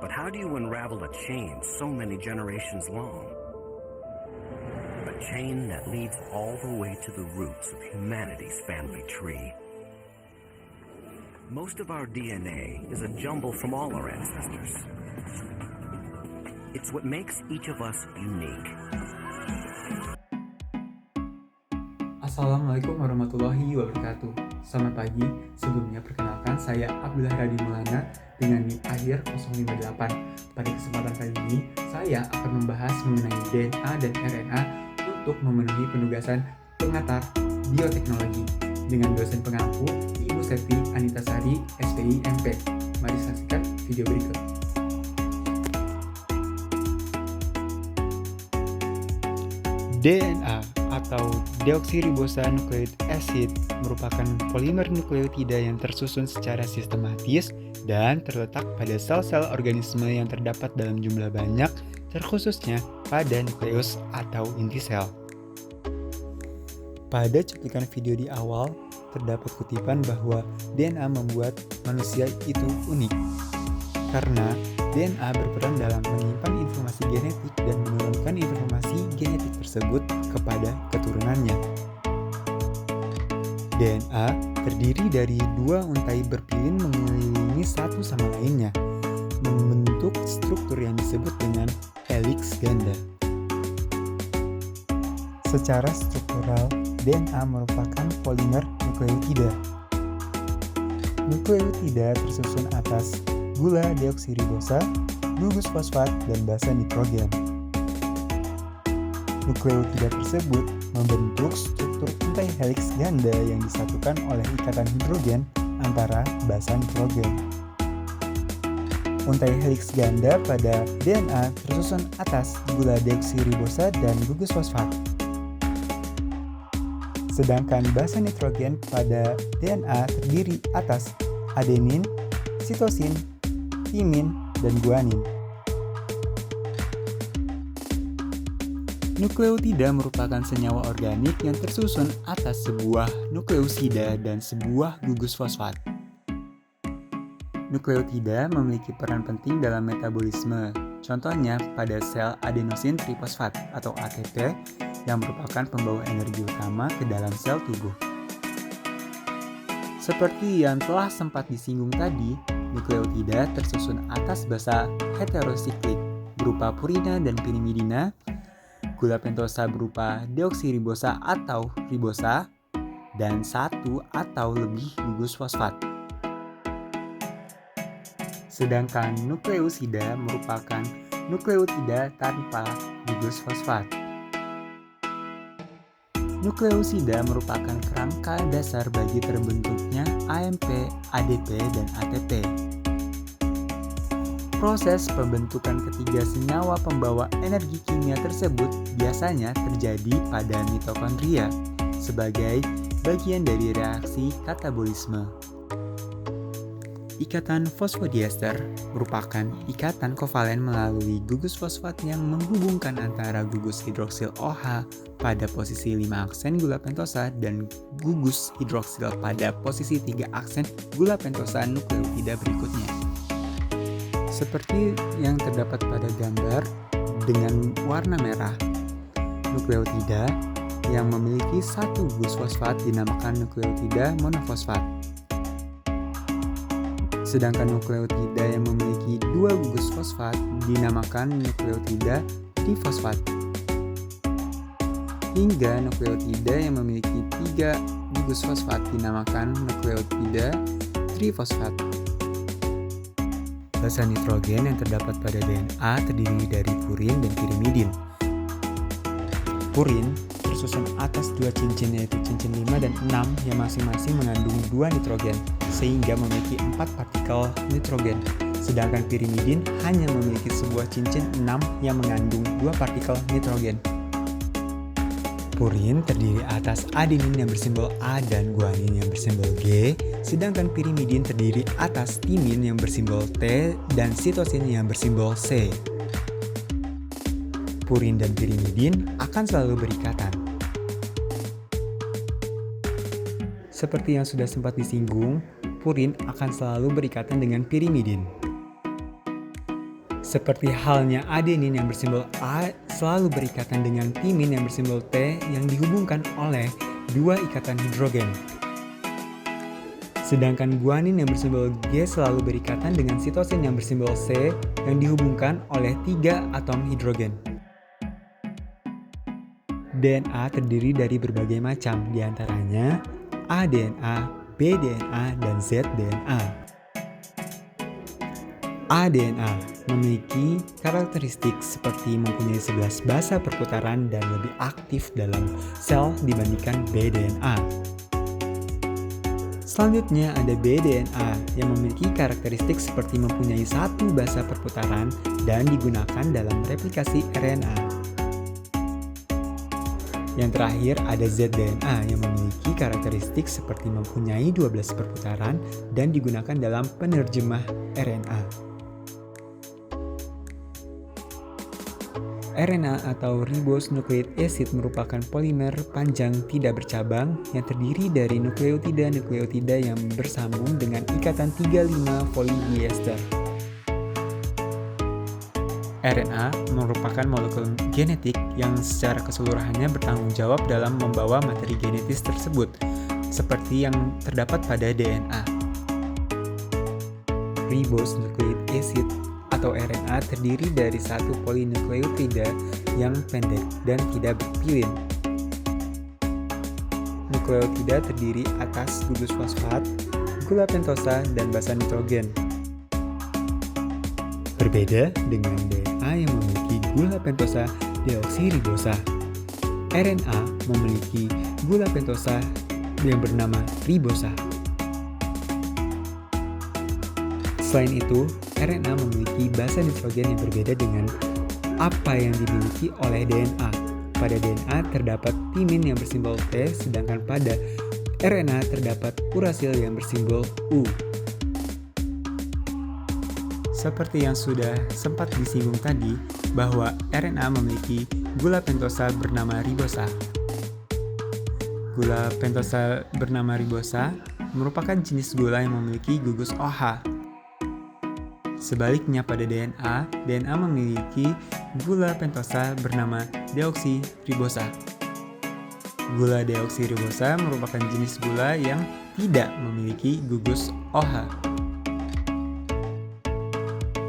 But how do you unravel a chain so many generations long? A chain that leads all the way to the roots of humanity's family tree. Most of our DNA is a jumble from all our ancestors. It's what makes each of us unique. Assalamualaikum warahmatullahi wabarakatuh. Selamat pagi, sebelumnya perkenalkan saya Abdullah Radi Maulana dengan NIK akhir 058. Pada kesempatan kali ini, saya akan membahas mengenai DNA dan RNA untuk memenuhi penugasan pengantar bioteknologi dengan dosen pengampu Ibu Septi Anitasari, SPI MP. Mari saksikan video berikut. DNA atau deoksiribonucleic acid merupakan polimer nukleotida yang tersusun secara sistematis dan terletak pada sel-sel organisme yang terdapat dalam jumlah banyak, terkhususnya pada nukleus atau inti sel. Pada cuplikan video di awal, terdapat kutipan bahwa DNA membuat manusia itu unik, karena DNA berperan dalam menyimpan informasi genetik dan menurunkan informasi genetik tersebut kepada keturunannya. DNA terdiri dari dua untai berpilin mengelilingi satu sama lainnya, membentuk struktur yang disebut dengan heliks ganda. Secara struktural, DNA merupakan polimer nukleotida. Nukleotida tersusun atas gula deoksiribosa, gugus fosfat, dan basa nitrogen. Nukleotida tersebut membentuk struktur untai heliks ganda yang disatukan oleh ikatan hidrogen antara basa nitrogen. Untai heliks ganda pada DNA tersusun atas gula deoksiribosa dan gugus fosfat. Sedangkan basa nitrogen pada DNA terdiri atas adenin, sitosin, timin, dan guanin. Nukleotida merupakan senyawa organik yang tersusun atas sebuah nukleosida dan sebuah gugus fosfat. Nukleotida memiliki peran penting dalam metabolisme, contohnya pada sel adenosin trifosfat atau ATP yang merupakan pembawa energi utama ke dalam sel tubuh. Seperti yang telah sempat disinggung tadi, nukleotida tersusun atas basa heterosiklik berupa purina dan pirimidina, gula pentosa berupa deoksiribosa atau ribosa, dan satu atau lebih gugus fosfat. Sedangkan nukleosida merupakan nukleotida tanpa gugus fosfat. Nukleosida merupakan kerangka dasar bagi terbentuknya AMP, ADP, dan ATP. Proses pembentukan ketiga senyawa pembawa energi kimia tersebut biasanya terjadi pada mitokondria sebagai bagian dari reaksi katabolisme. Ikatan fosfodiester merupakan ikatan kovalen melalui gugus fosfat yang menghubungkan antara gugus hidroksil OH pada posisi 5 aksen gula pentosa dan gugus hidroksil pada posisi 3 aksen gula pentosa nukleotida berikutnya. Seperti yang terdapat pada gambar dengan warna merah, nukleotida yang memiliki satu gugus fosfat dinamakan nukleotida monofosfat. Sedangkan nukleotida yang memiliki dua gugus fosfat dinamakan nukleotida difosfat. Hingga nukleotida yang memiliki 3 gugus fosfat dinamakan nukleotida trifosfat. Basa nitrogen yang terdapat pada DNA terdiri dari purin dan pirimidin. Purin tersusun atas 2 cincin yaitu cincin 5 dan 6 yang masing-masing mengandung 2 nitrogen sehingga memiliki 4 partikel nitrogen. Sedangkan pirimidin hanya memiliki sebuah cincin 6 yang mengandung 2 partikel nitrogen. Purin terdiri atas adenin yang bersimbol A dan guanin yang bersimbol G, sedangkan pirimidin terdiri atas timin yang bersimbol T dan sitosin yang bersimbol C. Purin dan pirimidin akan selalu berikatan. Seperti yang sudah sempat disinggung, purin akan selalu berikatan dengan pirimidin. Seperti halnya adenin yang bersimbol A selalu berikatan dengan timin yang bersimbol T yang dihubungkan oleh 2 ikatan hidrogen. Sedangkan guanin yang bersimbol G selalu berikatan dengan sitosin yang bersimbol C yang dihubungkan oleh 3 atom hidrogen. DNA terdiri dari berbagai macam, diantaranya aDNA, bDNA, dan zDNA. aDNA memiliki karakteristik seperti mempunyai 11 basa perputaran dan lebih aktif dalam sel dibandingkan bDNA. Selanjutnya ada bDNA yang memiliki karakteristik seperti mempunyai 1 basa perputaran dan digunakan dalam replikasi RNA. Yang terakhir ada zDNA yang memiliki karakteristik seperti mempunyai 12 perputaran dan digunakan dalam penerjemah RNA. RNA atau ribose nucleic acid merupakan polimer panjang tidak bercabang yang terdiri dari nukleotida yang bersambung dengan ikatan 35 polidiester. RNA merupakan molekul genetik yang secara keseluruhannya bertanggung jawab dalam membawa materi genetis tersebut, seperti yang terdapat pada DNA. Ribose nucleic acid atau RNA terdiri dari 1 polinukleotida yang pendek dan tidak berpilin. Nukleotida terdiri atas gugus fosfat, gula pentosa, dan basa nitrogen. Berbeda dengan DNA yang memiliki gula pentosa deoksiribosa, RNA memiliki gula pentosa yang bernama ribosa. Selain itu, RNA memiliki basa nitrogen yang berbeda dengan apa yang dimiliki oleh DNA. Pada DNA terdapat timin yang bersimbol T, sedangkan pada RNA terdapat urasil yang bersimbol U. Seperti yang sudah sempat disinggung tadi, bahwa RNA memiliki gula pentosa bernama ribosa. Gula pentosa bernama ribosa merupakan jenis gula yang memiliki gugus OH. Sebaliknya pada DNA memiliki gula pentosa bernama deoksiribosa. Gula deoksiribosa merupakan jenis gula yang tidak memiliki gugus OH.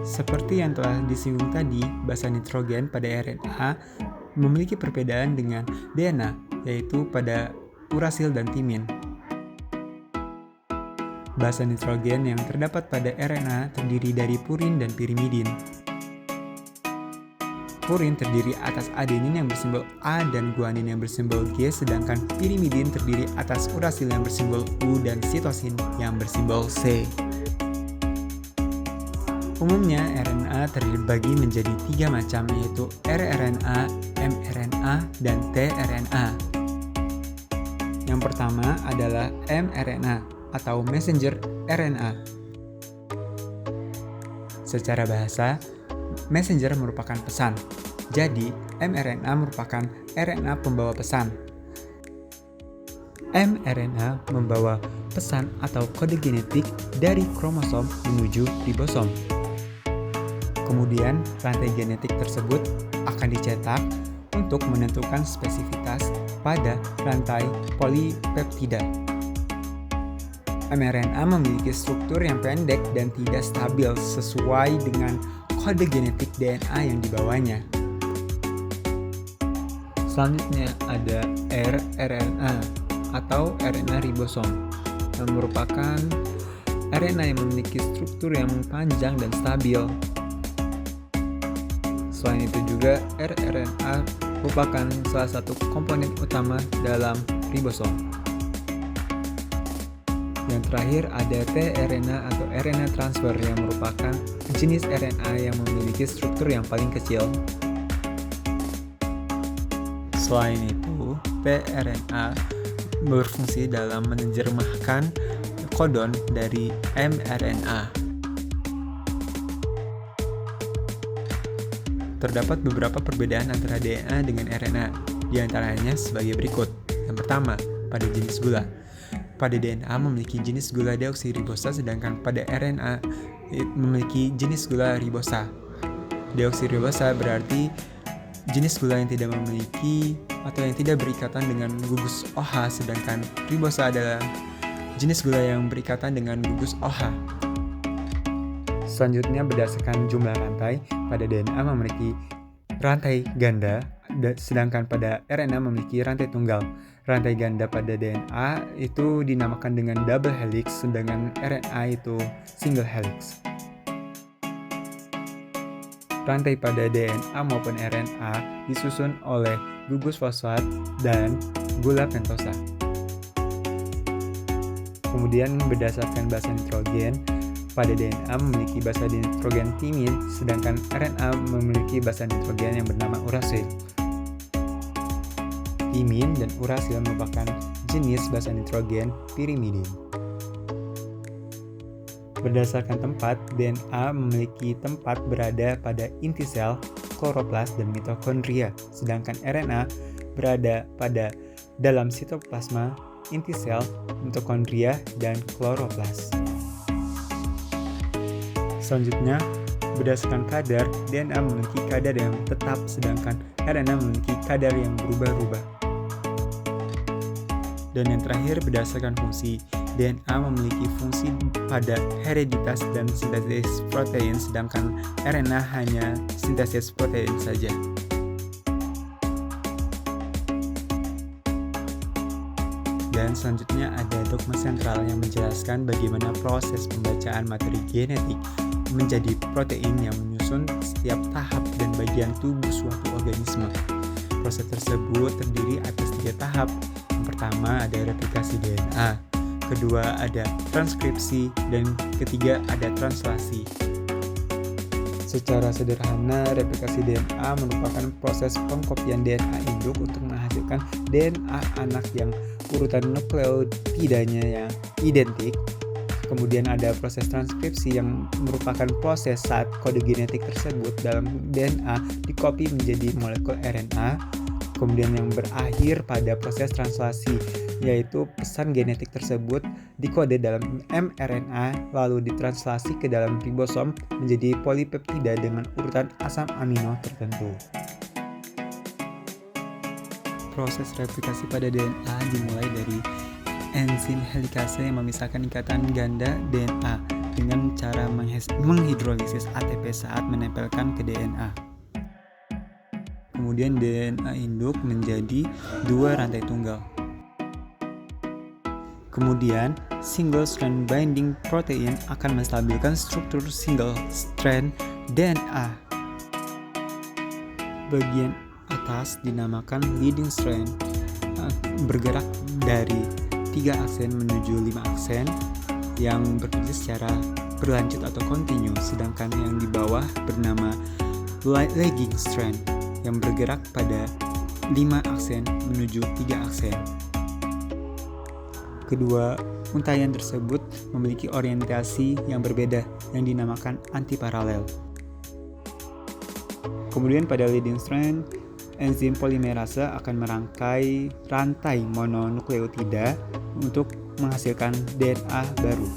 Seperti yang telah disinggung tadi, basa nitrogen pada RNA memiliki perbedaan dengan DNA, yaitu pada urasil dan timin. Basa nitrogen yang terdapat pada RNA terdiri dari purin dan pirimidin. Purin terdiri atas adenin yang bersimbol A dan guanin yang bersimbol G, sedangkan pirimidin terdiri atas urasil yang bersimbol U dan sitosin yang bersimbol C. Umumnya RNA terbagi menjadi 3 macam, yaitu rRNA, mRNA, dan tRNA. Yang pertama adalah mRNA atau messenger RNA. Secara bahasa, messenger merupakan pesan. Jadi, mRNA merupakan RNA pembawa pesan. mRNA membawa pesan atau kode genetik dari kromosom menuju ribosom. Kemudian, rantai genetik tersebut akan dicetak untuk menentukan spesifitas pada rantai polipeptida. mRNA memiliki struktur yang pendek dan tidak stabil sesuai dengan kode genetik DNA yang dibawanya. Selanjutnya ada rRNA atau RNA ribosom yang merupakan RNA yang memiliki struktur yang panjang dan stabil. Selain itu juga rRNA merupakan salah satu komponen utama dalam ribosom. Yang terakhir ada tRNA atau RNA transfer yang merupakan jenis RNA yang memiliki struktur yang paling kecil. Selain itu, tRNA berfungsi dalam menerjemahkan kodon dari mRNA. Terdapat beberapa perbedaan antara DNA dengan RNA, di antaranya sebagai berikut. Yang pertama, pada jenis gula. Pada DNA memiliki jenis gula deoksiribosa, sedangkan pada RNA memiliki jenis gula ribosa. Deoksiribosa berarti jenis gula yang tidak memiliki atau yang tidak berikatan dengan gugus OH, sedangkan ribosa adalah jenis gula yang berikatan dengan gugus OH. Selanjutnya, berdasarkan jumlah rantai, pada DNA memiliki rantai ganda, sedangkan pada RNA memiliki rantai tunggal. Rantai ganda pada DNA itu dinamakan dengan double helix, sedangkan RNA itu single helix. Rantai pada DNA maupun RNA disusun oleh gugus fosfat dan gula pentosa. Kemudian berdasarkan basa nitrogen, pada DNA memiliki basa nitrogen timin, sedangkan RNA memiliki basa nitrogen yang bernama urasil. Timin dan urasil merupakan jenis basa nitrogen pirimidin. Berdasarkan tempat, DNA memiliki tempat berada pada inti sel, kloroplas, dan mitokondria, sedangkan RNA berada pada dalam sitoplasma, inti sel, mitokondria, dan kloroplas. Selanjutnya, berdasarkan kadar, DNA memiliki kadar yang tetap, sedangkan RNA memiliki kadar yang berubah-ubah. Dan yang terakhir, berdasarkan fungsi, DNA memiliki fungsi pada hereditas dan sintesis protein, sedangkan RNA hanya sintesis protein saja. Dan selanjutnya ada dogma sentral yang menjelaskan bagaimana proses pembacaan materi genetik menjadi protein yang menyusun setiap tahap dan bagian tubuh suatu organisme. Proses tersebut terdiri atas 3 tahap. Yang pertama ada replikasi DNA, kedua ada transkripsi, dan ketiga ada translasi. Secara sederhana, replikasi DNA merupakan proses pengkopian DNA induk untuk menghasilkan DNA anak yang urutan nukleotidanya yang identik. Kemudian ada proses transkripsi yang merupakan proses saat kode genetik tersebut dalam DNA dikopi menjadi molekul RNA. Kemudian yang berakhir pada proses translasi, yaitu pesan genetik tersebut dikode dalam mRNA lalu ditranslasi ke dalam ribosom menjadi polipeptida dengan urutan asam amino tertentu. Proses replikasi pada DNA dimulai dari enzim helikase yang memisahkan ikatan ganda DNA dengan cara menghidrolisis ATP saat menempelkan ke DNA. Kemudian DNA induk menjadi 2 rantai tunggal. Kemudian single strand binding protein akan menstabilkan struktur single strand DNA. Bagian atas dinamakan leading strand, bergerak dari 3 aksen menuju 5 aksen yang bekerja secara berlanjut atau kontinu, sedangkan yang di bawah bernama lagging strand yang bergerak pada 5 aksen menuju 3 aksen. Kedua untaian tersebut memiliki orientasi yang berbeda yang dinamakan antiparalel. Kemudian pada leading strand, enzim polimerase akan merangkai rantai mononukleotida untuk menghasilkan DNA baru.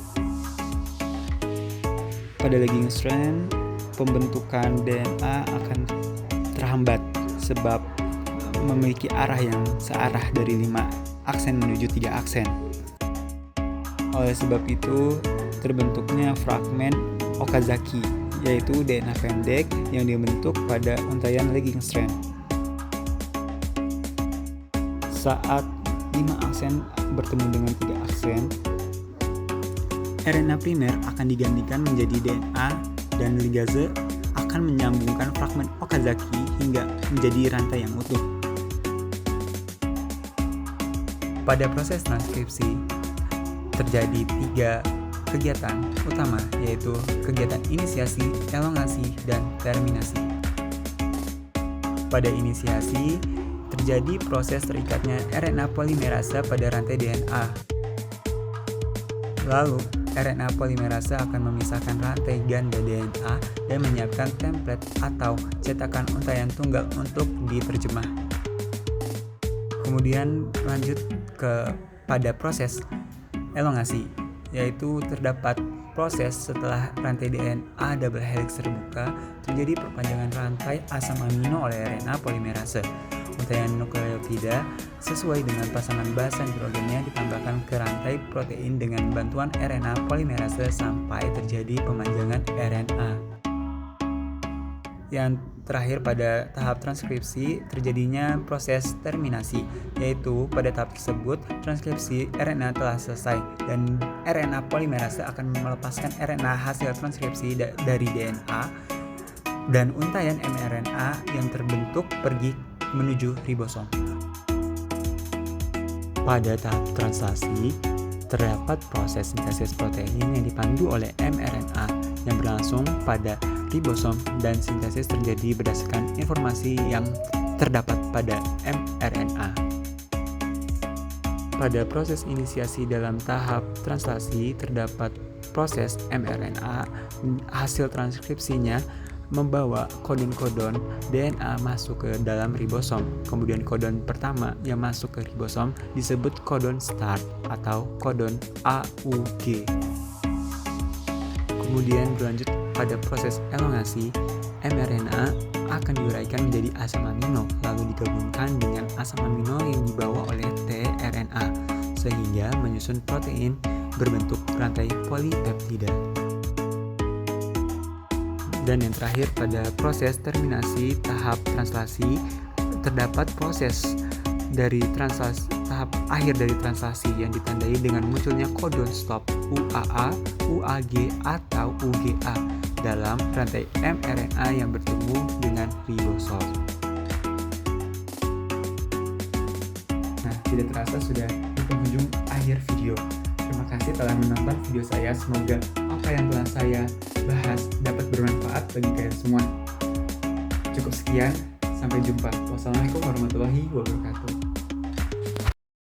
Pada lagging strand, pembentukan DNA akan terhambat sebab memiliki arah yang searah dari 5 aksen menuju 3 aksen. Oleh sebab itu, terbentuknya fragmen Okazaki, yaitu DNA pendek yang dibentuk pada untaian lagging strand. Saat 5 aksen bertemu dengan 3 aksen, RNA primer akan digantikan menjadi DNA dan ligase akan menyambungkan fragmen Okazaki hingga menjadi rantai yang utuh. Pada proses transkripsi, terjadi 3 kegiatan utama, yaitu kegiatan inisiasi, elongasi, dan terminasi. Pada inisiasi, terjadi proses terikatnya RNA polimerase pada rantai DNA. Lalu, RNA polimerase akan memisahkan rantai ganda DNA dan menyiapkan template atau cetakan untaian tunggal untuk diterjemah. Kemudian lanjut pada proses elongasi, yaitu terdapat proses setelah rantai DNA double helix terbuka, terjadi perpanjangan rantai asam amino oleh RNA polimerase. Untaian nukleotida sesuai dengan pasangan basa nitrogennya ditambahkan ke rantai protein dengan bantuan RNA polimerase sampai terjadi pemanjangan RNA. Yang terakhir pada tahap transkripsi terjadinya proses terminasi, yaitu pada tahap tersebut transkripsi RNA telah selesai dan RNA polimerase akan melepaskan RNA hasil transkripsi dari DNA dan untaian mRNA yang terbentuk pergi menuju ribosom. Pada tahap translasi terdapat proses sintesis protein yang dipandu oleh mRNA yang berlangsung pada ribosom dan sintesis terjadi berdasarkan informasi yang terdapat pada mRNA. Pada proses inisiasi dalam tahap translasi terdapat proses mRNA, hasil transkripsinya membawa kodon-kodon DNA masuk ke dalam ribosom. Kemudian kodon pertama yang masuk ke ribosom disebut kodon start atau kodon AUG. Kemudian berlanjut pada proses elongasi, mRNA akan diuraikan menjadi asam amino lalu digabungkan dengan asam amino yang dibawa oleh tRNA sehingga menyusun protein berbentuk rantai polipeptida. Dan yang terakhir pada proses terminasi tahap translasi terdapat proses dari tahap akhir dari translasi yang ditandai dengan munculnya kodon stop UAA, UAG atau UGA dalam rantai mRNA yang bertemu dengan ribosom. Nah, tidak terasa sudah di penghujung akhir video. Terima kasih telah menonton video saya. Semoga apa yang telah saya bahas dapat bermanfaat bagi kalian semua. Cukup sekian, sampai jumpa. Wassalamualaikum warahmatullahi wabarakatuh.